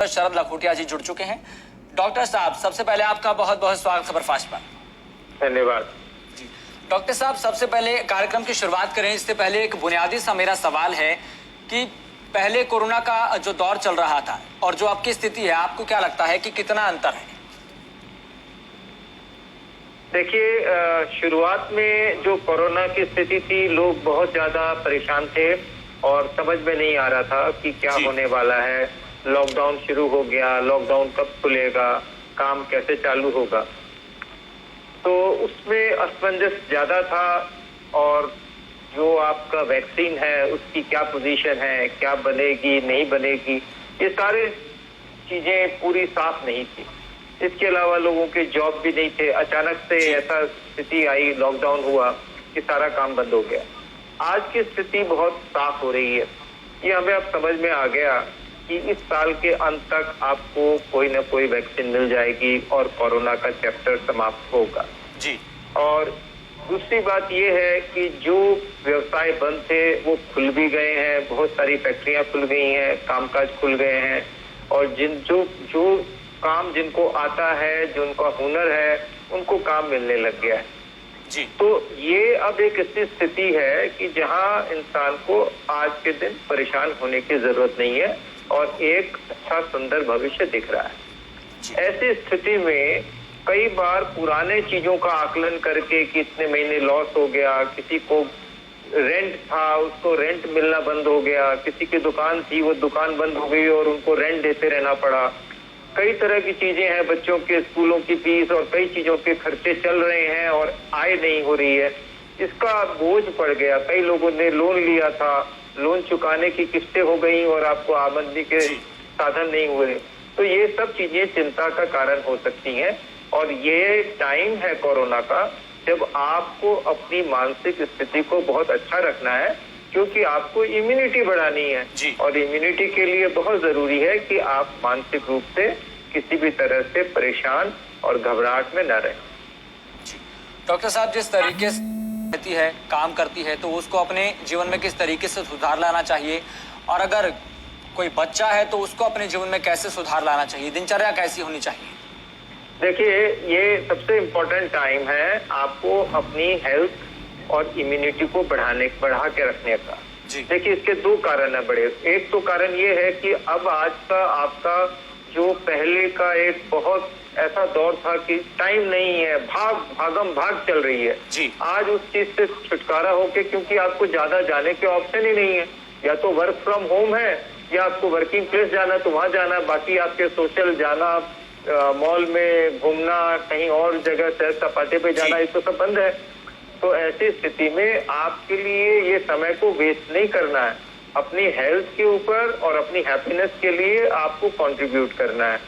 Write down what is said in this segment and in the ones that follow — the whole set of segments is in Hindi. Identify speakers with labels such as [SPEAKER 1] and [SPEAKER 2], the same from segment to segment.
[SPEAKER 1] शरद लखोटिया जी जुड़ चुके हैं। डॉक्टर साहब, सबसे पहले आपका बहुत बहुत स्वागत खबरफाश पर।
[SPEAKER 2] धन्यवाद
[SPEAKER 1] जी। डॉक्टर साहब, सबसे पहले कार्यक्रम की शुरुआत करें इससे पहले एक बुनियादी सा मेरा सवाल है कि पहले कोरोना का जो दौर चल रहा था और जो आपकी स्थिति है, आपको क्या लगता है कि कितना अंतर है?
[SPEAKER 2] देखिए, शुरुआत में जो कोरोना की स्थिति थी, लोग बहुत ज्यादा परेशान थे और समझ में नहीं आ रहा था कि क्या होने वाला है। लॉकडाउन शुरू हो गया, लॉकडाउन कब खुलेगा, काम कैसे चालू होगा, तो उसमें असमंजस ज्यादा था। और जो आपका वैक्सीन है उसकी क्या पोजीशन है, क्या बनेगी नहीं बनेगी, ये सारे चीजें पूरी साफ नहीं थी। इसके अलावा लोगों के जॉब भी नहीं थे। अचानक से ऐसा स्थिति आई, लॉकडाउन हुआ कि सारा काम बंद हो गया। आज की स्थिति बहुत साफ हो रही है। ये हमें अब समझ में आ गया कि इस साल के अंत तक आपको कोई ना कोई वैक्सीन मिल जाएगी और कोरोना का चैप्टर समाप्त होगा
[SPEAKER 1] जी।
[SPEAKER 2] और दूसरी बात ये है कि जो व्यवसाय बंद थे वो खुल भी गए हैं, बहुत सारी फैक्ट्रियां खुल गई हैं, कामकाज खुल गए हैं और जो काम जिनको आता है, जो उनका हुनर है, उनको काम मिलने लग गया है
[SPEAKER 1] जी।
[SPEAKER 2] तो ये अब एक ऐसी स्थिति है कि जहां इंसान को आज के दिन परेशान होने की जरूरत नहीं है और एक अच्छा सुंदर भविष्य दिख रहा है। ऐसी स्थिति में कई बार पुराने चीजों का आकलन करके कि इतने महीने लॉस हो गया, किसी को रेंट था उसको रेंट मिलना बंद हो गया, किसी की दुकान थी वो दुकान बंद हो गई और उनको रेंट देते रहना पड़ा। कई तरह की चीजें हैं, बच्चों के स्कूलों की फीस और कई चीजों के खर्चे चल रहे हैं और आय नहीं हो रही है। इसका बोझ पड़ गया। कई लोगों ने लोन लिया था, लोन चुकाने की किस्तें हो गई और आपको आमदनी के साधन नहीं हुए। तो ये सब चीजें चिंता का कारण हो सकती हैं और ये टाइम है कोरोना का जब आपको अपनी मानसिक स्थिति को बहुत अच्छा रखना है, क्योंकि आपको इम्यूनिटी बढ़ानी है और इम्यूनिटी के लिए बहुत जरूरी है कि आप मानसिक रूप से किसी भी तरह से परेशान और घबराहट में न रहें।
[SPEAKER 1] डॉक्टर साहब, जिस तरीके से रहती है, काम करती है, तो उसको अपने जीवन में किस तरीके से सुधार लाना चाहिए और अगर कोई बच्चा है तो उसको अपने जीवन में कैसे सुधार लाना चाहिए, दिनचर्या कैसी होनी चाहिए?
[SPEAKER 2] देखिए, ये सबसे इम्पोर्टेंट टाइम है आपको अपनी हेल्थ और इम्यूनिटी को बढ़ा के रखने का। देखिए, इसके दो कारण है बड़े। एक तो कारण ये है कि अब आज का आपका जो पहले का एक बहुत ऐसा दौर था कि टाइम नहीं है, भागम भाग चल रही है
[SPEAKER 1] जी।
[SPEAKER 2] आज उस चीज से छुटकारा होके, क्योंकि आपको ज्यादा जाने के ऑप्शन ही नहीं है। या तो वर्क फ्रॉम होम है या आपको वर्किंग प्लेस जाना तो वहां जाना, बाकी आपके सोशल जाना, मॉल में घूमना, कहीं और जगह सैर सपाटे पे जाना, ये तो सब बंद है। तो ऐसी स्थिति में आपके लिए ये समय को वेस्ट नहीं करना है। अपनी हेल्थ के ऊपर और अपनी हैप्पीनेस के लिए आपको कंट्रीब्यूट करना है।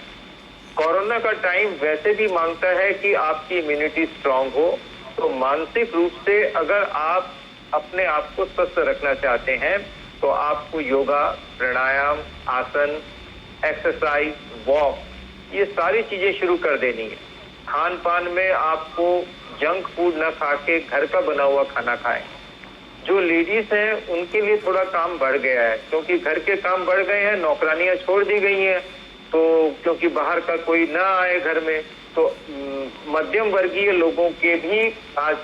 [SPEAKER 2] कोरोना का टाइम वैसे भी मांगता है कि आपकी इम्यूनिटी स्ट्रांग हो। तो मानसिक रूप से अगर आप अपने आप को स्वस्थ रखना चाहते हैं तो आपको योगा, प्राणायाम, आसन, एक्सरसाइज, वॉक, ये सारी चीजें शुरू कर देनी है। खान पान में आपको जंक फूड न खा के घर का बना हुआ खाना खाएं। जो लेडीज हैं उनके लिए थोड़ा काम बढ़ गया है, क्योंकि घर के काम बढ़ गए हैं, नौकरानियां छोड़ दी गई हैं, तो क्योंकि बाहर का कोई ना आए घर में, तो मध्यम वर्गीय लोगों के भी आज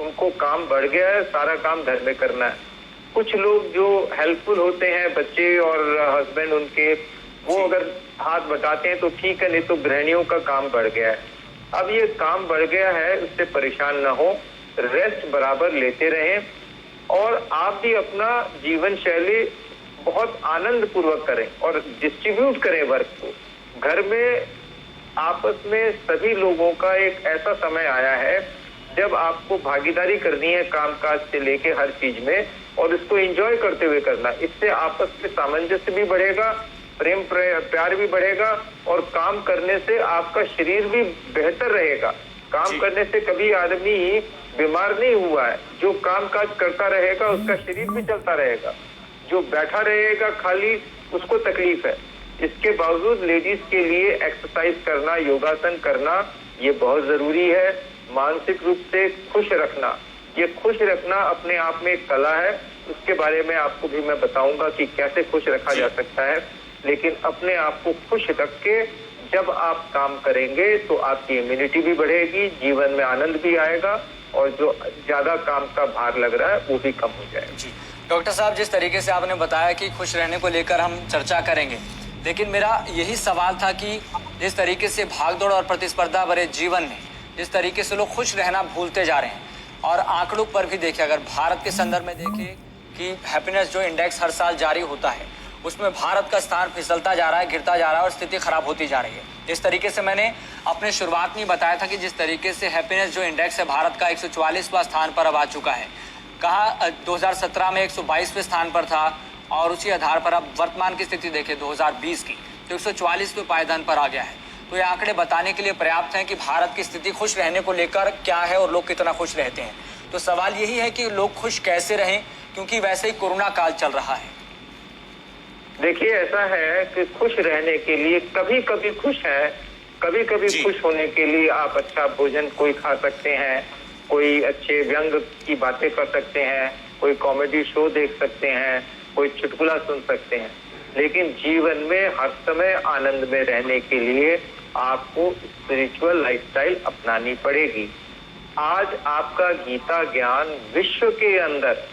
[SPEAKER 2] उनको काम बढ़ गया है, सारा काम घर में करना है। कुछ लोग जो हेल्पफुल होते हैं, बच्चे और हस्बैंड उनके, वो अगर हाथ बटाते हैं तो ठीक है, नहीं तो गृहिणियों का काम बढ़ गया है। अब ये काम बढ़ गया है, उससे परेशान ना हो, रेस्ट बराबर लेते रहें और आप भी अपना जीवन शैली बहुत आनंद पूर्वक करें और डिस्ट्रीब्यूट करें वर्क को। घर में आपस में सभी लोगों का एक ऐसा समय आया है जब आपको भागीदारी करनी है कामकाज से लेके हर चीज में, और इसको एंजॉय करते हुए करना। इससे आपस में सामंजस्य भी बढ़ेगा, प्रेम प्यार भी बढ़ेगा और काम करने से आपका शरीर भी बेहतर रहेगा। काम करने से कभी आदमी बीमार नहीं हुआ है। जो काम काज करता रहेगा उसका शरीर भी चलता रहेगा, जो बैठा रहेगा खाली उसको तकलीफ है। इसके बावजूद लेडीज के लिए एक्सरसाइज करना, योगासन करना, ये बहुत जरूरी है। मानसिक रूप से खुश रखना, ये खुश रखना अपने आप में एक कला है। उसके बारे में आपको भी मैं बताऊंगा कि कैसे खुश रखा जा सकता है। लेकिन अपने आप को खुश रख के जब आप काम करेंगे तो आपकी इम्यूनिटी भी बढ़ेगी, जीवन में आनंद भी आएगा और जो ज्यादा काम का भार लग रहा है वो भी कम हो जाएगा।
[SPEAKER 1] जी डॉक्टर साहब, जिस तरीके से आपने बताया कि खुश रहने को लेकर हम चर्चा करेंगे, लेकिन मेरा यही सवाल था कि जिस तरीके से भागदौड़ और प्रतिस्पर्धा भरे जीवन में जिस तरीके से लोग खुश रहना भूलते जा रहे हैं, और आंकड़ों पर भी देखें, अगर भारत के संदर्भ में देखें कि हैप्पीनेस जो इंडेक्स हर साल जारी होता है उसमें भारत का स्थान फिसलता जा रहा है, गिरता जा रहा है और स्थिति खराब होती जा रही है। इस तरीके से मैंने अपने शुरुआत में बताया था कि जिस तरीके से हैप्पीनेस जो इंडेक्स है भारत का 144वां स्थान पर अब आ चुका है, कहा 2017 में 122वें स्थान पर था और उसी आधार पर अब वर्तमान की स्थिति देखें 2020 की तो 144वें पायदान पर आ गया है। तो ये आंकड़े बताने के लिए पर्याप्त हैं कि भारत की स्थिति खुश रहने को लेकर क्या है और लोग कितना खुश रहते हैं। तो सवाल यही है कि लोग खुश कैसे रहें, क्योंकि वैसे ही कोरोना काल चल रहा है।
[SPEAKER 2] देखिए, ऐसा है कि खुश रहने के लिए कभी कभी खुश है, कभी कभी खुश होने के लिए आप अच्छा भोजन कोई खा सकते हैं, कोई अच्छे व्यंग की बातें कर सकते हैं, कोई कॉमेडी शो देख सकते हैं, कोई चुटकुला सुन सकते हैं। लेकिन जीवन में हर समय आनंद में रहने के लिए आपको स्पिरिचुअल लाइफस्टाइल अपनानी पड़ेगी। आज आपका गीता ज्ञान विश्व के अंदर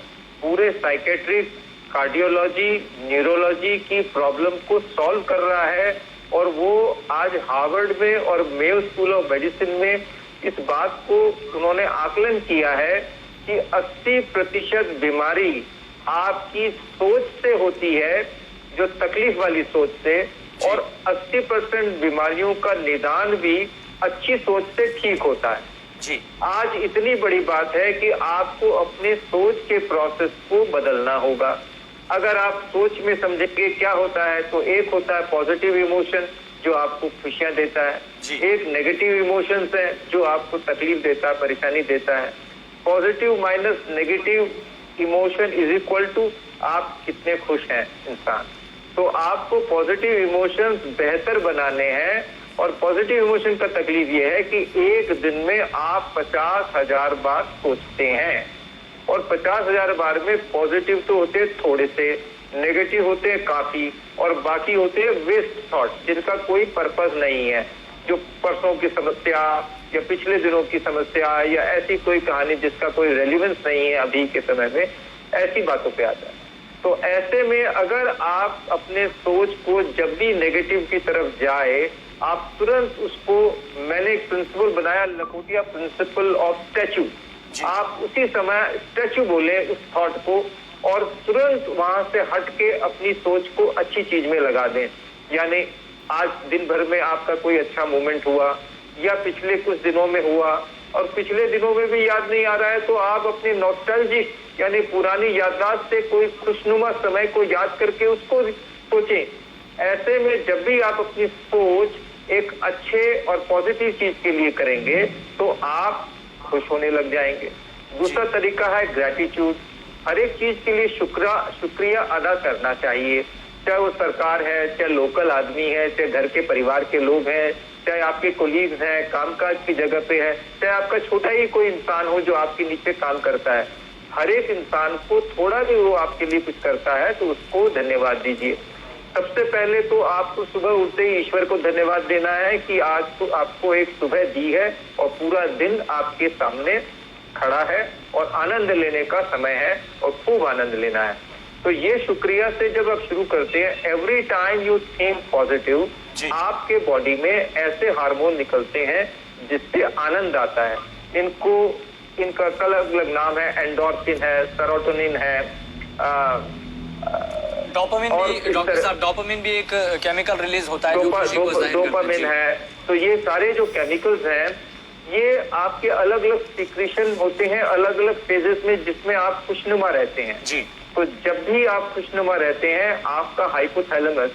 [SPEAKER 2] पूरे साइकेट्रिक, कार्डियोलॉजी, न्यूरोलॉजी की प्रॉब्लम को सॉल्व कर रहा है और वो आज हार्वर्ड में और मेयो स्कूल ऑफ मेडिसिन में इस बात को उन्होंने आकलन किया है कि 80% बीमारी आपकी सोच से होती है, जो तकलीफ वाली सोच से, और 80% बीमारियों का निदान भी अच्छी सोच से ठीक होता है।
[SPEAKER 1] जी
[SPEAKER 2] आज इतनी बड़ी बात है कि आपको अपने सोच के प्रोसेस को बदलना होगा। अगर आप सोच में समझेंगे क्या होता है, तो एक होता है पॉजिटिव इमोशन जो आपको खुशियां देता है, एक नेगेटिव इमोशंस है जो आपको तकलीफ देता है, परेशानी देता है। Positive minus negative emotion is equal to आप कितने खुश हैं इंसान। तो आपको पॉजिटिव इमोशंस बेहतर बनाने हैं, और पॉजिटिव इमोशन का तकलीफ ये है कि एक दिन में आप 50,000 बार सोचते हैं, और 50,000 बार में पॉजिटिव तो होते थोड़े से, नेगेटिव होते हैं काफी, और बाकी होते हैं वेस्ट थॉट जिनका कोई पर्पस नहीं है, जो परसों की समस्या या पिछले दिनों की समस्या या ऐसी कोई कहानी जिसका कोई रेलिवेंस नहीं है अभी के समय में, ऐसी बातों पे आता है। तो ऐसे में अगर आप अपने सोच को जब भी नेगेटिव की तरफ जाए, आप तुरंत उसको, मैंने एक प्रिंसिपल बनाया, लखोटिया प्रिंसिपल ऑफ स्टैचू, आप उसी समय स्टैचू बोले उस थॉट को और तुरंत वहां से हट के अपनी सोच को अच्छी चीज में लगा दें। यानी आज दिन भर में आपका कोई अच्छा मोमेंट हुआ या पिछले कुछ दिनों में हुआ, और पिछले दिनों में भी याद नहीं आ रहा है, तो आप अपनी नॉस्टैल्जिक यानी पुरानी याददाश्त से कोई खुशनुमा समय को याद करके उसको सोचें। ऐसे में जब भी आप अपनी सोच एक अच्छे और पॉजिटिव चीज के लिए करेंगे तो आप खुश होने लग जाएंगे। दूसरा तरीका है ग्रैटिट्यूड। हर एक चीज के लिए शुक्रिया अदा करना चाहिए, चाहे वो सरकार है, चाहे लोकल आदमी है, चाहे घर के परिवार के लोग हैं, चाहे आपके कोलीग्स हैं, कामकाज की जगह पे है, चाहे आपका छोटा ही कोई इंसान हो जो आपके नीचे काम करता है। हर एक इंसान को थोड़ा भी वो आपके लिए कुछ करता है तो उसको धन्यवाद दीजिए। सबसे पहले तो आपको सुबह उठते ही ईश्वर को धन्यवाद देना है कि आज तो आपको एक सुबह दी है और पूरा दिन आपके सामने खड़ा है और आनंद लेने का समय है और खूब आनंद लेना है। तो ये शुक्रिया से जब आप शुरू करते हैं, every time you think positive, आपके बॉडी में ऐसे हार्मोन निकलते हैं जिससे आनंद आता है। इनका अलग अलग नाम है, एंडोर्फिन है, सेरोटोनिन है,
[SPEAKER 1] डोपामिन भी, डॉक्टर साहब डोपामिन भी एक केमिकल रिलीज होता है जो खुशी को जाहिर करता है।
[SPEAKER 2] डोपामिन है। तो ये सारे जो केमिकल्स हैं ये आपके अलग अलग सिक्रीशन होते हैं अलग अलग फेजेस में जिसमें आप खुशनुमा रहते हैं।
[SPEAKER 1] जी।
[SPEAKER 2] तो जब भी आप खुशनुमा रहते हैं, आपका हाइपोथैलेमस,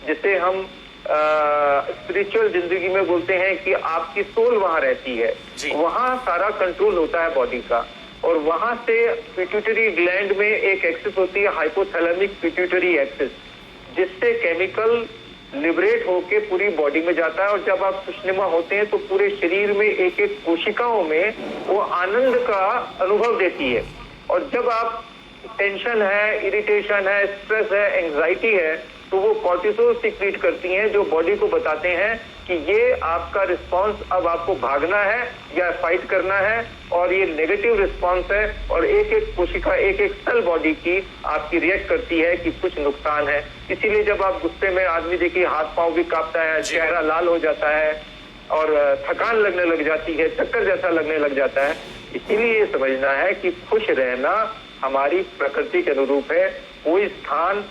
[SPEAKER 2] जिसे हम स्पिरिचुअल जिंदगी में बोलते हैं कि आपकी सोल वहां रहती है, वहां सारा कंट्रोल होता है बॉडी का, और वहां से पिट्यूटरी ग्लैंड में एक एक्सिस होती है, हाइपोथैलेमिक पिट्यूटरी एक्सिस, जिससे केमिकल लिबरेट होके पूरी बॉडी में जाता है। और जब आप खुशनुमा होते हैं तो पूरे शरीर में एक एक कोशिकाओं में वो आनंद का अनुभव देती है। और जब आप टेंशन है, इरिटेशन है, स्ट्रेस है, एंजाइटी है, तो वो कॉर्टिसोल सीक्रेट करती हैं जो बॉडी को बताते हैं कि ये आपका रिस्पांस, अब आपको भागना है या फाइट करना है, और ये नेगेटिव रिस्पांस है, और एक एक कोशिका, एक एक सेल बॉडी की आपकी रिएक्ट करती है कि कुछ नुकसान है। इसीलिए जब आप गुस्से में आदमी देखिए हाथ पांव भी कांपता है, चेहरा लाल हो जाता है और थकान लगने लग जाती है, चक्कर जैसा लगने लग जाता है। इसीलिए ये समझना है कि खुश रहना हमारी प्रकृति के अनुरूप है। कोई स्थान,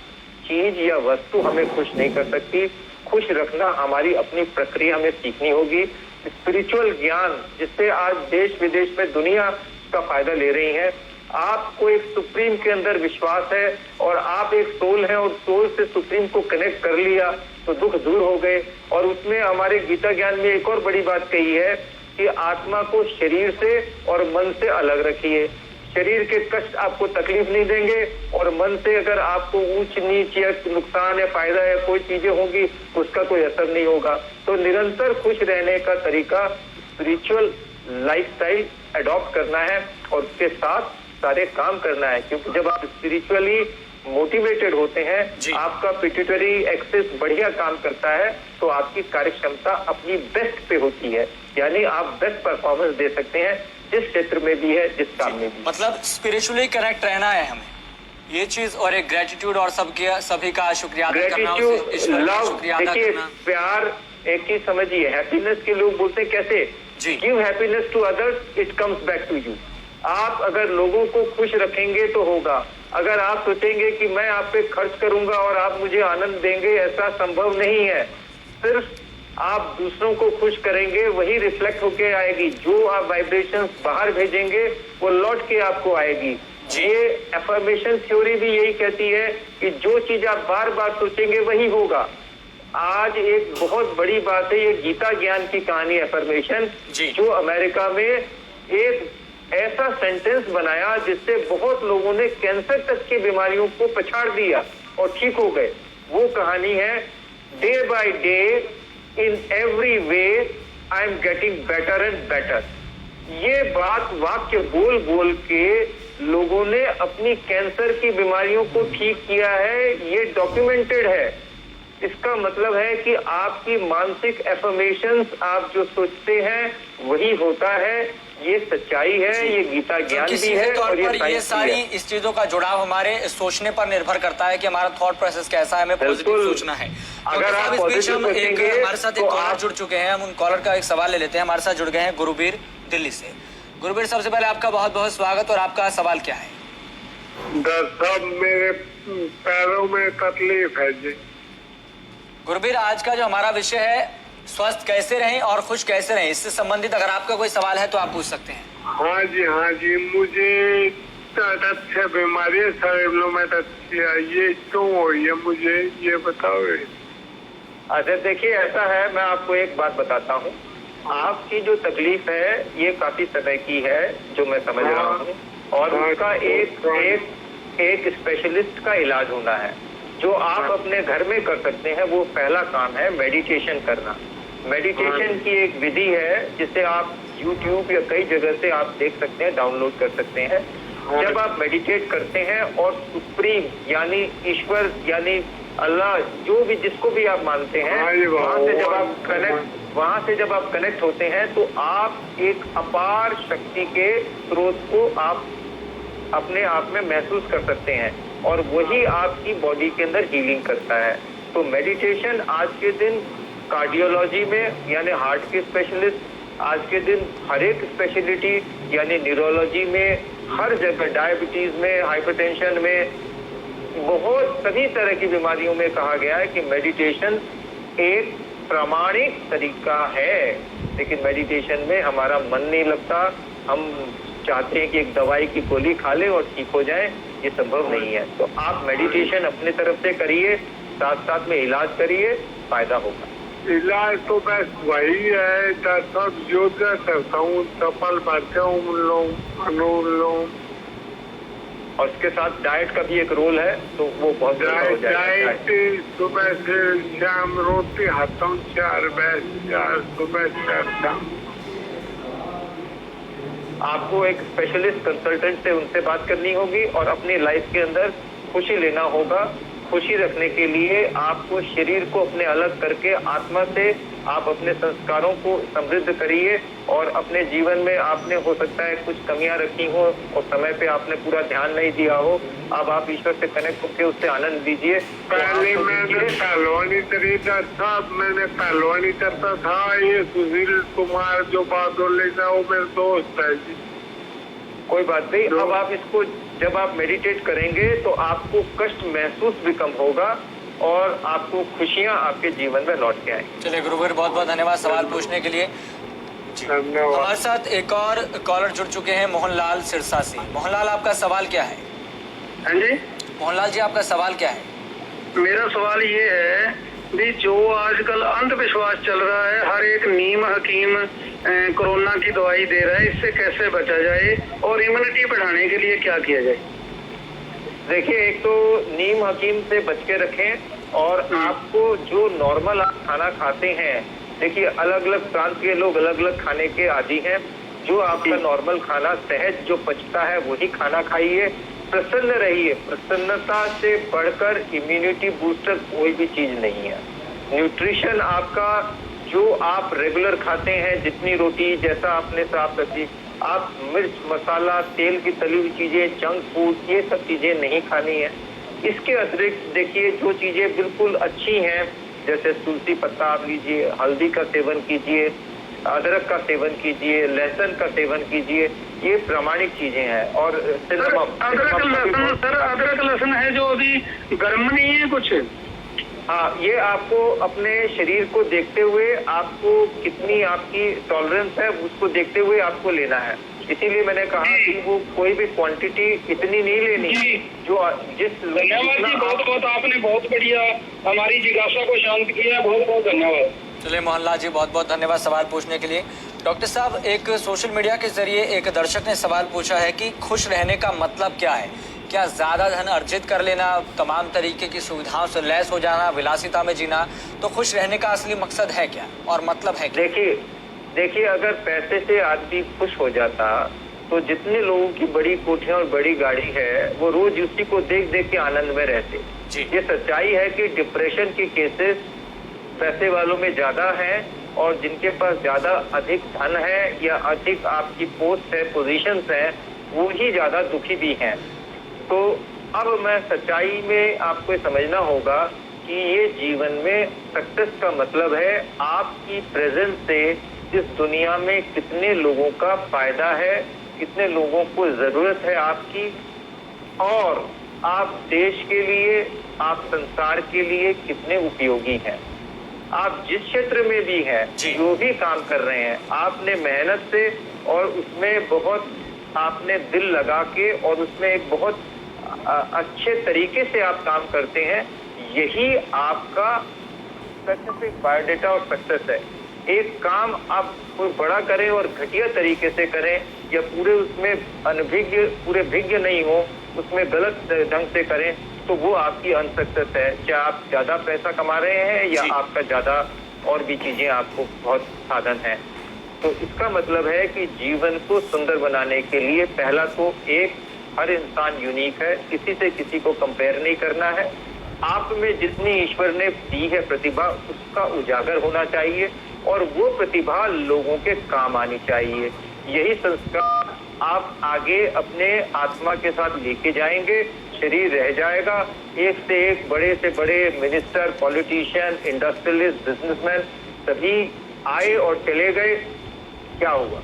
[SPEAKER 2] चीज या वस्तु हमें खुश नहीं कर सकती। खुश रखना हमारी अपनी प्रक्रिया में सीखनी होगी। स्पिरिचुअल ज्ञान जिससे आज देश विदेश में दुनिया का फायदा ले रही है। आपको एक सुप्रीम के अंदर विश्वास है और आप एक सोल हैं और सोल से सुप्रीम को कनेक्ट कर लिया तो दुख दूर हो गए। और उसमें हमारे गीता ज्ञान में एक और बड़ी बात कही है कि आत्मा को शरीर से और मन से अलग रखिए। शरीर के कष्ट आपको तकलीफ नहीं देंगे और मन से अगर आपको ऊंच नीच या नुकसान या फायदा या कोई चीजें होंगी उसका कोई असर नहीं होगा। तो निरंतर खुश रहने का तरीका स्पिरिचुअल लाइफस्टाइल अडॉप्ट करना है और उसके साथ सारे काम करना है। क्योंकि जब आप स्पिरिचुअली मोटिवेटेड होते हैं, आपका पिट्यूटरी एक्सिस बढ़िया काम करता है, तो आपकी कार्य क्षमता अपनी बेस्ट पे होती है, यानी आप बेस्ट परफॉर्मेंस दे सकते हैं जिस क्षेत्र में भी है, जिस काम में भी।
[SPEAKER 1] मतलब स्पिरिचुअली कनेक्ट रहना है हमें, ये चीज, और एक ग्रेटिट्यूड और सभी का शुक्रिया अदा करना,
[SPEAKER 2] ग्रेटिट्यूड, लव। देखिए प्यार एक चीज समझिए, हैप्पीनेस के लोग बोलते हैं कैसे, give happiness to others, it comes back to you. आप अगर लोगों को खुश रखेंगे तो होगा। अगर आप सोचेंगे कि मैं आप पे खर्च करूंगा और आप मुझे आनंद देंगे, ऐसा संभव नहीं है। सिर्फ आप दूसरों को खुश करेंगे, वही रिफ्लेक्ट होके आएगी। जो आप वाइब्रेशंस बाहर भेजेंगे वो लौट के आपको आएगी। ये एफर्मेशन थ्योरी भी यही कहती है कि जो चीज आप बार बार सोचेंगे वही होगा। आज एक बहुत बड़ी बात है, ये गीता ज्ञान की कहानी एफर्मेशन, जो अमेरिका में एक ऐसा सेंटेंस बनाया जिससे बहुत लोगों ने कैंसर तक की बीमारियों को पछाड़ दिया और ठीक हो गए। वो कहानी है, day by day in every way I am getting better and better. ये बात वाक्य बोल बोल के लोगों ने अपनी कैंसर की बीमारियों को ठीक किया है, ये डॉक्यूमेंटेड है। इसका मतलब है कि आपकी मानसिक एफर्मेशंस, आप जो सोचते हैं वही होता है। ये सच्चाई है, ये गीता ज्ञान भी है और
[SPEAKER 1] ये सारी इस चीजों का जुड़ाव हमारे सोचने पर निर्भर करता है कि हमारा थॉट प्रोसेस कैसा है, हमें पॉजिटिव सोचना है।
[SPEAKER 2] अगर आप पॉजिटिव सोचेंगे,
[SPEAKER 1] हमारे साथ एक कॉलर जुड़ चुके हैं, हम उन कॉलर का एक सवाल ले लेते हैं। हमारे साथ जुड़ गए हैं गुरुबीर दिल्ली से। गुरुबीर, सबसे पहले आपका बहुत बहुत स्वागत, और आपका सवाल क्या है?
[SPEAKER 3] साहब, मेरे पैरों में तकलीफ है जी।
[SPEAKER 1] गुरुबीर, आज का जो हमारा विषय है स्वस्थ कैसे रहें और खुश कैसे रहें, इससे संबंधित अगर आपका कोई सवाल है तो आप पूछ सकते हैं।
[SPEAKER 3] हाँ जी, मुझे अच्छे बीमारी है, ये क्यों हो रही है, मुझे ये बताओ।
[SPEAKER 2] अच्छा देखिए, ऐसा है, मैं आपको एक बात बताता हूँ। आपकी जो तकलीफ है ये काफी समय की है, जो मैं समझ रहा हूँ, और उसका एक स्पेशलिस्ट का इलाज होना है। जो आप अपने घर में कर सकते हैं वो पहला काम है मेडिटेशन करना। मेडिटेशन की एक विधि है जिसे आप YouTube या कई जगह से आप देख सकते हैं, डाउनलोड कर सकते हैं। जब आप मेडिटेट करते हैं और सुप्रीम यानी ईश्वर यानी अल्लाह, जो भी जिसको भी आप मानते हैं, वहां से जब आप कनेक्ट होते हैं तो आप एक अपार शक्ति के स्रोत को आप अपने आप में महसूस कर सकते हैं और वही आपकी बॉडी के अंदर हीलिंग करता है। तो मेडिटेशन आज के दिन कार्डियोलॉजी में यानी हार्ट के स्पेशलिस्ट, आज के दिन हर एक स्पेशलिटी यानी न्यूरोलॉजी में, हर जगह डायबिटीज में, हाइपरटेंशन में, बहुत सभी तरह की बीमारियों में कहा गया है कि मेडिटेशन एक प्रामाणिक तरीका है। लेकिन मेडिटेशन में हमारा मन नहीं लगता, हम चाहते हैं कि एक दवाई की गोली खा ले और ठीक हो जाए, ये संभव नहीं है। तो आप मेडिटेशन अपने तरफ से करिए, साथ साथ में इलाज करिए, फायदा होगा।
[SPEAKER 3] इलाज तो बस वही है, सब योगा करता हूँ, चप्पल भरते हूँ,
[SPEAKER 2] और उसके साथ डाइट का भी एक रोल है, तो वो बहुत
[SPEAKER 3] डाइट सुबह से शाम रोटी खाता हूँ, 4 सुबह 4।
[SPEAKER 2] आपको एक स्पेशलिस्ट कंसल्टेंट से उनसे बात करनी होगी और अपनी लाइफ के अंदर खुशी लेना होगा। खुशी रखने के लिए आपको शरीर को अपने अलग करके आत्मा से आप अपने संस्कारों को समृद्ध करिए और अपने जीवन में आपने हो सकता है कुछ कमियां रखी हो और समय पे आपने पूरा ध्यान नहीं दिया हो, अब आप ईश्वर से कनेक्ट होकर उससे आनंद लीजिए।
[SPEAKER 3] पहले मैंने पहलवानी तरीका था, मैंने पहलवानी करता था। ये सुशील कुमार जो बादोले का वो मेरे दोस्त है जी।
[SPEAKER 2] कोई बात नहीं, अब आप इसको जब आप मेडिटेट करेंगे तो आपको कष्ट महसूस भी कम होगा और आपको खुशियां आपके जीवन में लौट के आएंगी।
[SPEAKER 1] चलिए गुरुवीर, बहुत बहुत धन्यवाद सवाल पूछने के लिए।
[SPEAKER 3] धन्यवाद।
[SPEAKER 1] हमारे साथ एक और कॉलर जुड़ चुके हैं, मोहनलाल सिरसा से। मोहनलाल, आपका सवाल क्या है?
[SPEAKER 4] हाँ जी,
[SPEAKER 1] मोहनलाल जी, आपका सवाल क्या है?
[SPEAKER 4] मेरा सवाल ये है भी जो आजकल अंधविश्वास चल रहा है, हर एक नीम हकीम कोरोना की दवाई दे रहा है, इससे कैसे बचा जाए और इम्यूनिटी बढ़ाने के लिए क्या किया जाए?
[SPEAKER 2] देखिए, एक तो नीम हकीम से बच के रखें और आपको जो नॉर्मल आप खाना खाते हैं, देखिए अलग अलग प्रांत के लोग अलग अलग खाने के आदी हैं। जो आपका नॉर्मल खाना सहज जो पचता है वही खाना खाइए, प्रसन्न रहिए। प्रसन्नता से बढ़कर इम्यूनिटी बूस्टर कोई भी चीज नहीं है। न्यूट्रिशन आपका जो आप रेगुलर खाते हैं, जितनी रोटी जैसा आपने साफ रखी, आप मिर्च मसाला तेल की तली हुई चीजें, जंक फूड, ये सब चीजें नहीं खानी है। इसके अतिरिक्त देखिए जो चीजें बिल्कुल अच्छी हैं, जैसे तुलसी पत्ता आप लीजिए, हल्दी का सेवन कीजिए, अदरक का सेवन कीजिए, लहसुन का सेवन कीजिए, ये प्रामाणिक चीजें हैं। और
[SPEAKER 4] अदरक लहसुन है जो अभी गर्म नहीं है कुछ?
[SPEAKER 2] हाँ, ये आपको अपने शरीर को देखते हुए, आपको कितनी आपकी टॉलरेंस है उसको देखते हुए आपको लेना है। इसीलिए मैंने कहा कि वो कोई भी क्वांटिटी इतनी नहीं लेनी जो जिस।
[SPEAKER 4] धन्यवाद जी, बहुत बहुत आपने बहुत बढ़िया हमारी जिज्ञासा को शांत किया, बहुत बहुत धन्यवाद।
[SPEAKER 1] चलिए मोहनलाल जी, बहुत बहुत धन्यवाद सवाल पूछने के लिए। डॉक्टर साहब, एक सोशल मीडिया के जरिए एक दर्शक ने सवाल पूछा है कि खुश रहने का मतलब क्या है? क्या ज्यादा धन अर्जित कर लेना, तमाम तरीके की सुविधाओं से लैस हो जाना, विलासिता में जीना, तो खुश रहने का असली मकसद है क्या और मतलब है क्या?
[SPEAKER 2] देखिए अगर पैसे से आदमी खुश हो जाता तो जितने लोगों की बड़ी कोठियां और बड़ी गाड़ी है वो रोज उसी को देख देख के आनंद में रहते। ये सच्चाई है कि डिप्रेशन के केसेस पैसे वालों में ज्यादा हैं और जिनके पास ज्यादा अधिक धन है या अधिक आपकी पोस्ट है, पोजीशंस है, वो ही ज्यादा दुखी भी हैं। तो अब मैं सच्चाई में आपको समझना होगा कि ये जीवन में सक्सेस का मतलब है आपकी प्रेजेंस से इस दुनिया में कितने लोगों का फायदा है, कितने लोगों को जरूरत है आपकी, और आप देश के लिए, आप संसार के लिए कितने उपयोगी हैं। आप जिस क्षेत्र में भी हैं, जो भी काम कर रहे हैं, आपने मेहनत से और उसमें बहुत आपने दिल लगा के और उसमें एक बहुत अच्छे तरीके से आप काम करते हैं, यही आपका स्पेसिफिक बायोडेटा और सक्सेस है। एक काम आप कोई बड़ा करें और घटिया तरीके से करें या पूरे उसमें अनभिज्ञ, पूरे भिज्ञ नहीं हो, उसमें गलत ढंग से करें, तो वो आपकी अनसक्सेस है। चाहे आप ज्यादा पैसा कमा रहे हैं या आपका ज्यादा और भी चीजें आपको बहुत साधन है। तो इसका मतलब है कि जीवन को सुंदर बनाने के लिए पहला तो एक, हर इंसान यूनिक है, किसी से किसी को कंपेयर नहीं करना है। आप में जितनी ईश्वर ने दी है प्रतिभा, उसका उजागर होना चाहिए और वो प्रतिभा लोगों के काम आनी चाहिए। यही संस्कार आप आगे अपने आत्मा के साथ लेके जाएंगे। शरीर रह जाएगा, एक से एक बड़े से बड़े मिनिस्टर, पॉलिटिशियन, इंडस्ट्रियलिस्ट, बिजनेसमैन सभी आए और चले गए, क्या हुआ?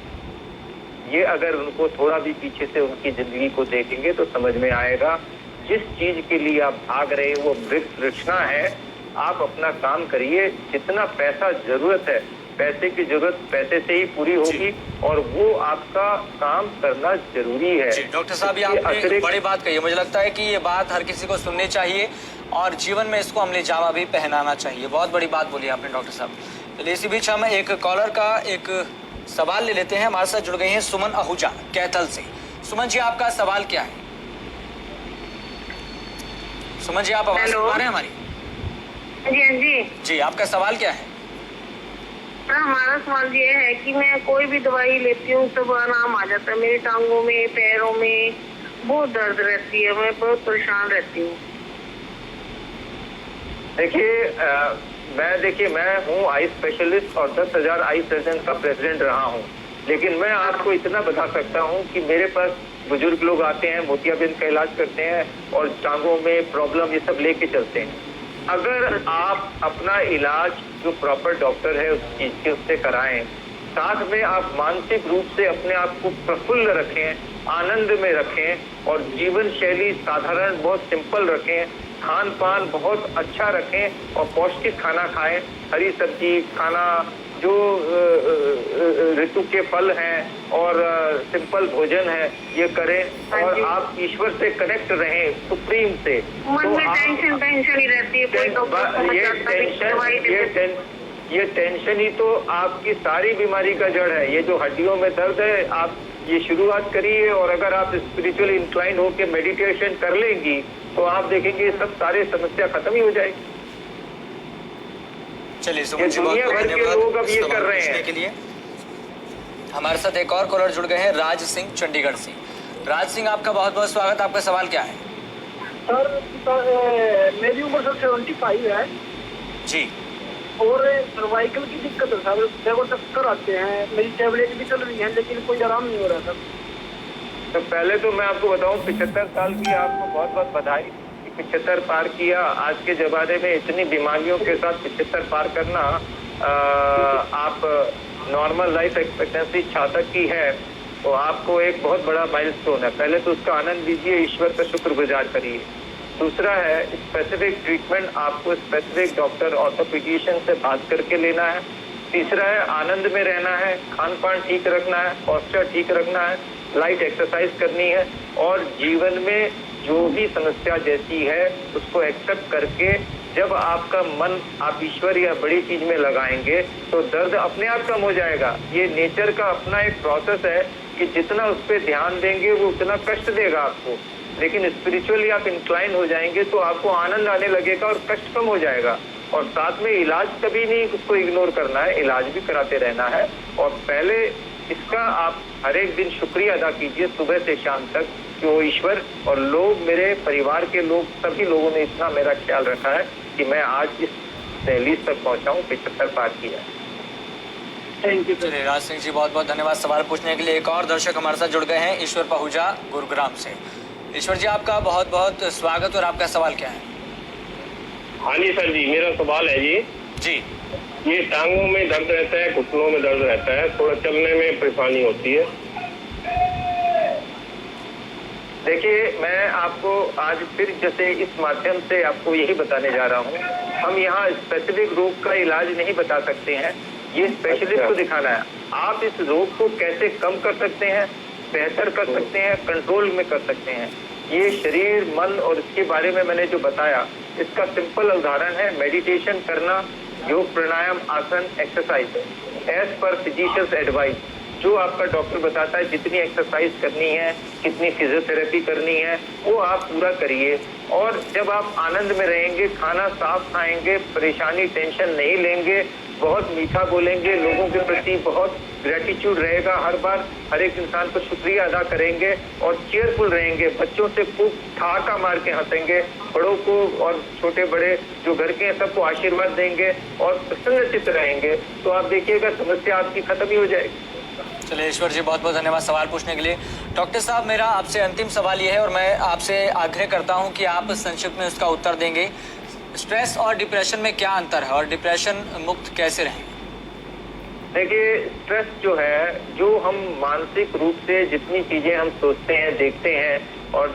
[SPEAKER 2] ये अगर उनको थोड़ा भी पीछे से उनकी जिंदगी को देखेंगे तो समझ में आएगा जिस चीज के लिए आप भाग रहे हैं वो वृक्ष रचना है। आप अपना काम करिए, जितना पैसा जरूरत है, पैसे की जरूरत पैसे से ही पूरी होगी और वो आपका काम करना जरूरी है।
[SPEAKER 1] डॉक्टर साहब, ये आपने बड़ी बात कही है। मुझे लगता है कि ये बात हर किसी को सुननी चाहिए और जीवन में इसको अमली जामा भी पहनाना चाहिए। बहुत बड़ी बात बोली आपने डॉक्टर साहब। चलिए इसी बीच हम एक कॉलर का एक सवाल ले लेते हैं। हमारे साथ जुड़ गई हैं सुमन आहूजा कैथल से। सुमन जी, आपका सवाल क्या है? सुमन जी, आप आवाज सुन पा रहे हैं हमारी? जी, आपका सवाल क्या है?
[SPEAKER 5] हमारा सवाल ये है कि मैं कोई भी दवाई लेती हूँ तो आराम आ जाता है। मेरी टांगों में, पैरों में बहुत दर्द रहती है, मैं बहुत परेशान रहती हूँ।
[SPEAKER 2] देखिए मैं हूँ आई स्पेशलिस्ट और 10,000 आई सर्जन का प्रेसिडेंट रहा हूँ, लेकिन मैं आपको इतना बता सकता हूँ कि मेरे पास बुजुर्ग लोग आते हैं, मोतियाबिंद का इलाज करते हैं और टांगों में प्रॉब्लम ये सब लेके चलते हैं। अगर आप अपना इलाज जो प्रॉपर डॉक्टर है उस चीज के उससे कराएं, साथ में आप मानसिक रूप से अपने आप को प्रफुल्ल रखें, आनंद में रखें और जीवन शैली साधारण बहुत सिंपल रखें, खान पान बहुत अच्छा रखें और पौष्टिक खाना खाएं, हरी सब्जी खाना, जो ऋतु के फल हैं और सिंपल भोजन है ये करें और आप ईश्वर से कनेक्ट रहें, सुप्रीम से।
[SPEAKER 5] मन
[SPEAKER 2] तो
[SPEAKER 5] में टेंशन ही रहती है, कोई डॉक्टर
[SPEAKER 2] ये टेंशन ही तो आपकी सारी बीमारी का जड़ है। ये जो हड्डियों में दर्द है, आप ये शुरुआत करिए और अगर आप स्पिरिचुअली इंक्लाइन होकर मेडिटेशन कर लेंगी तो आप देखेंगे सब सारे समस्या खत्म ही हो जाएगी।
[SPEAKER 1] चलिए सुमन जी, बहुत बहुत
[SPEAKER 2] धन्यवाद लोग अब ये कर रहे
[SPEAKER 1] पूछने
[SPEAKER 2] हैं
[SPEAKER 1] के लिए। हमारे साथ एक और कॉलर जुड़ गए हैं, राज सिंह चंडीगढ़ से। राज सिंह, आपका बहुत बहुत स्वागत। आपका सवाल क्या है?
[SPEAKER 6] सर मेरी उम्र सर 75 है
[SPEAKER 1] जी।
[SPEAKER 6] और सर्वाइकल की दिक्कत है सर, देखो चक्कर आते हैं, मेरी टेबलेट भी चल रही है लेकिन कोई आराम नहीं हो रहा सर।
[SPEAKER 2] तो पहले तो मैं आपको बताऊं 75 साल की आपको बहुत बहुत बधाई, 75 पार किया। आज के जमाने में इतनी बीमारियों के साथ 75 पार करना, आप नॉर्मल लाइफ एक्सपेक्टेंसी 66 की है तो आपको एक बहुत बड़ा माइलस्टोन है। पहले तो उसका आनंद लीजिए, ईश्वर का शुक्रगुजार करिए। दूसरा है स्पेसिफिक ट्रीटमेंट आपको स्पेसिफिक डॉक्टर ऑर्थोपेडिशियन से बात करके लेना है। तीसरा है आनंद में रहना है, खान पान ठीक रखना है, पोस्चर ठीक रखना है, लाइट एक्सरसाइज करनी है और जीवन में जो भी समस्या जैसी है उसको एक्सेप्ट करके जब आपका मन आप ईश्वर या बड़ी चीज में लगाएंगे तो दर्द अपने आप कम हो जाएगा। ये नेचर का अपना एक प्रोसेस है कि जितना उस पर ध्यान देंगे वो उतना कष्ट देगा आपको, लेकिन स्पिरिचुअली आप इंक्लाइन हो जाएंगे तो आपको आनंद आने लगेगा और कष्ट कम हो जाएगा। और साथ में इलाज कभी नहीं उसको इग्नोर करना है, इलाज भी कराते रहना है। और पहले इसका आप हर एक दिन शुक्रिया अदा कीजिए सुबह से शाम तक कि वो ईश्वर और लोग, मेरे परिवार के लोग, सभी लोगों ने इतना मेरा ख्याल रखा है कि मैं आज इस दहलीज तक पहुंचा हूँ, 75 पार किया।
[SPEAKER 6] Thank you.
[SPEAKER 1] चलिए राज सिंह जी, बहुत बहुत धन्यवाद सवाल पूछने के लिए। एक और दर्शक हमारे साथ जुड़ गए हैं, ईश्वर पहुजा गुरुग्राम से। ईश्वर जी, आपका बहुत बहुत स्वागत और आपका सवाल क्या है?
[SPEAKER 3] हाँ जी सर जी, मेरा सवाल है
[SPEAKER 1] जी।
[SPEAKER 3] ये टांगों में दर्द रहता है, घुटनों में दर्द रहता है, थोड़ा चलने में परेशानी होती है।
[SPEAKER 2] देखिए, मैं आपको आज फिर जैसे इस माध्यम से आपको यही बताने जा रहा हूँ, हम यहाँ स्पेसिफिक रोग का इलाज नहीं बता सकते हैं, ये स्पेशलिस्ट को दिखाना है। आप इस रोग को कैसे कम कर सकते हैं, बेहतर कर सकते हैं, कंट्रोल में कर सकते हैं, ये शरीर, मन और इसके बारे में मैंने जो बताया इसका सिंपल उदाहरण है मेडिटेशन करना, yoga, pranayama, asana, exercise as per physicians advice. जो आपका डॉक्टर बताता है जितनी एक्सरसाइज करनी है, कितनी फिजियोथेरेपी करनी है, वो आप पूरा करिए। और जब आप आनंद में रहेंगे, खाना साफ खाएंगे, परेशानी टेंशन नहीं लेंगे, बहुत मीठा बोलेंगे, लोगों के प्रति बहुत ग्रेटिट्यूड रहेगा, हर बार हर एक इंसान को शुक्रिया अदा करेंगे और चेयरफुल रहेंगे, बच्चों से खूब ठहाका मार के हंसेंगे, बड़ों को और छोटे बड़े जो घर के हैं सबको आशीर्वाद देंगे और प्रसन्नचित्त रहेंगे, तो आप देखिएगा समस्या आपकी खत्म ही हो जाएगी।
[SPEAKER 1] चलिए ईश्वर जी, बहुत बहुत धन्यवाद सवाल पूछने के लिए। डॉक्टर साहब, मेरा आपसे अंतिम सवाल ये है और मैं आपसे आग्रह करता हूँ कि आप संक्षिप्त में उसका उत्तर देंगे। स्ट्रेस और डिप्रेशन में क्या अंतर है और डिप्रेशन मुक्त कैसे रहें?
[SPEAKER 2] देखिए, स्ट्रेस जो है, जो हम मानसिक रूप से जितनी चीजें हम सोचते हैं, देखते हैं और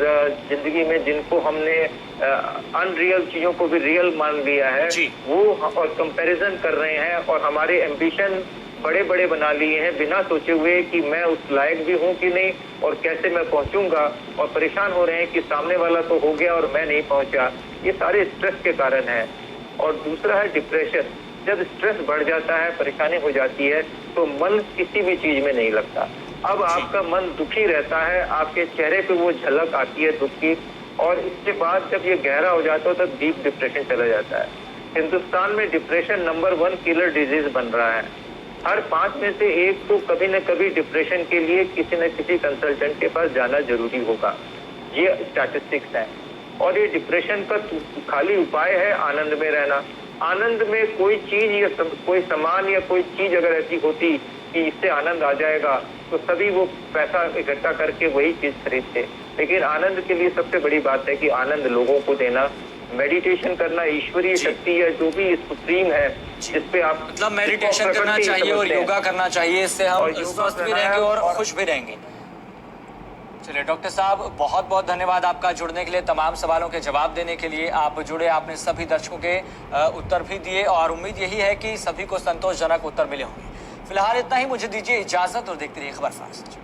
[SPEAKER 2] जिंदगी में जिनको हमने अनरियल चीजों को भी रियल मान लिया है, वो और कंपैरिजन कर रहे हैं और हमारे एम्बिशन बड़े बड़े बना लिए हैं बिना सोचे हुए कि मैं उस लायक भी हूँ कि नहीं और कैसे मैं पहुंचूंगा, और परेशान हो रहे हैं कि सामने वाला तो हो गया और मैं नहीं पहुंचा। ये सारे स्ट्रेस के कारण है। और दूसरा है डिप्रेशन। जब स्ट्रेस बढ़ जाता है, परेशानी हो जाती है तो मन किसी भी चीज में नहीं लगता। अब आपका मन दुखी रहता है, आपके चेहरे पे वो झलक आती है दुख की, और इसके बाद जब ये गहरा हो जाता है तो डीप डिप्रेशन चला जाता है। हिंदुस्तान में डिप्रेशन नंबर 1 किलर डिजीज बन रहा है। हर 5 में से एक को कभी न कभी डिप्रेशन के लिए किसी न किसी कंसल्टेंट के पास जाना जरूरी होगा। ये स्टैटिस्टिक्स है। और ये डिप्रेशन का खाली उपाय है आनंद में रहना। आनंद में कोई चीज या कोई सामान या कोई चीज अगर ऐसी होती कि इससे आनंद आ जाएगा तो सभी वो पैसा इकट्ठा करके वही चीज खरीदते। लेकिन आनंद के लिए सबसे बड़ी बात है कि आनंद लोगों को देना, मेडिटेशन करना, ईश्वरीय शक्ति या जो भी सुप्रीम है जिसपे आप
[SPEAKER 1] मतलब मेडिटेशन करना चाहिए और योगा करना चाहिए, इससे हम स्वस्थ भी रहेंगे और खुश भी रहेंगे। चलिए डॉक्टर साहब, बहुत बहुत धन्यवाद आपका जुड़ने के लिए, तमाम सवालों के जवाब देने के लिए। आप जुड़े, आपने सभी दर्शकों के उत्तर भी दिए और उम्मीद यही है कि सभी को संतोषजनक उत्तर मिले होंगे। फिलहाल इतना ही, मुझे दीजिए इजाजत और देखते रहिए खबर फास्ट।